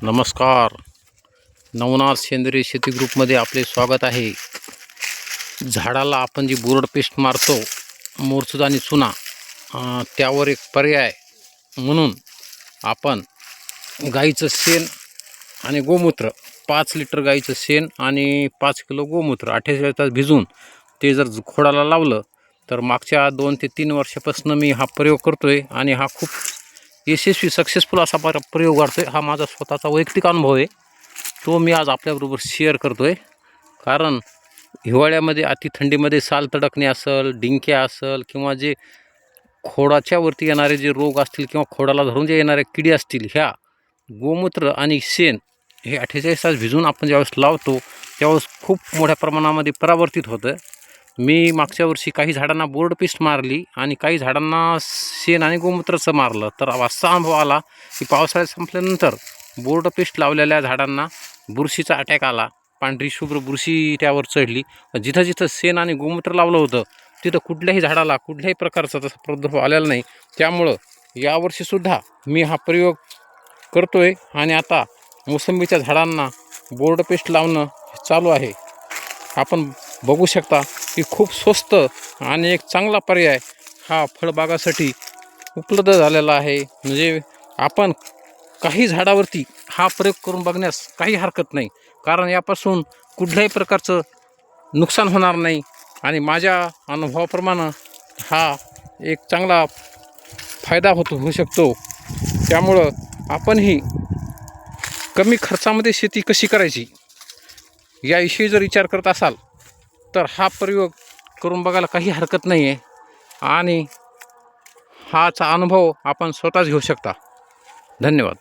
नमस्कार. नवनाथ सेंद्रिय शेती ग्रुपमध्ये आपले स्वागत आहे. झाडाला आपण जी बोरड पेस्ट मारतो मोरचूद आणि चुना, त्यावर एक पर्याय म्हणून आपण गाईचं शेण आणि गोमूत्र 5 लिटर गाईचं शेण आणि 5 किलो गोमूत्र 48 तास भिजवून ते जर खोडाला लावलं तर मागच्या 2 ते 3 वर्षापासून मी हा प्रयोग करतोय आणि हा खूप यशस्वी सक्सेसफुल असा प्रयोग करतोय. हा माझा स्वतःचा वैयक्तिक अनुभव आहे, तो मी आज आपल्याबरोबर शेअर करतोय. कारण हिवाळ्यामध्ये अति थंडीमध्ये साल तडकणे असेल, डिंक्या असेल किंवा जे खोडाच्या वरती येणारे जे रोग असतील किंवा खोडाला धरून जे येणारे किडी असतील, ह्या गोमूत्र आणि शेण हे 48 तास भिजवून आपण ज्यावेळेस लावतो त्यावेळेस खूप मोठ्या प्रमाणामध्ये परावर्तित होतं. मी मागच्या वर्षी काही झाडांना बोरड पेस्ट मारली आणि काही झाडांना शेण आणि गोमूत्राचं मारलं, तर असा अनुभव आला की पावसाळ्यात संपल्यानंतर बोरड पेस्ट लावलेल्या झाडांना बुरशीचा अटॅक आला. पांढरी शुभ्र बुरशी त्यावर चढली. जिथं जिथं शेण आणि गोमूत्र लावलं होतं तिथं कुठल्याही झाडाला कुठल्याही प्रकारचा तसा प्रादुर्भाव आलेला नाही. त्यामुळं यावर्षीसुद्धा मी हा प्रयोग करतोय आणि आता मोसंबीच्या झाडांना बोरड पेस्ट लावणं चालू आहे. आपण बघू शकता की खूप स्वस्त आणि एक चांगला पर्याय हा फळबागासाठी उपलब्ध झालेला आहे. म्हणजे आपण काही झाडावरती हा प्रयोग करून बघण्यास काही हरकत नाही, कारण यापासून कुठल्याही प्रकारचं नुकसान होणार नाही आणि माझ्या अनुभवाप्रमाणे हा एक चांगला फायदा होऊ शकतो. त्यामुळं आपणही कमी खर्चामध्ये शेती कशी करायची याविषयी जर विचार करत असाल तर हा प्रयोग करून बघायला काही हरकत नाही आहे आणि हाचा अनुभव आपण स्वतःच घेऊ शकता. धन्यवाद.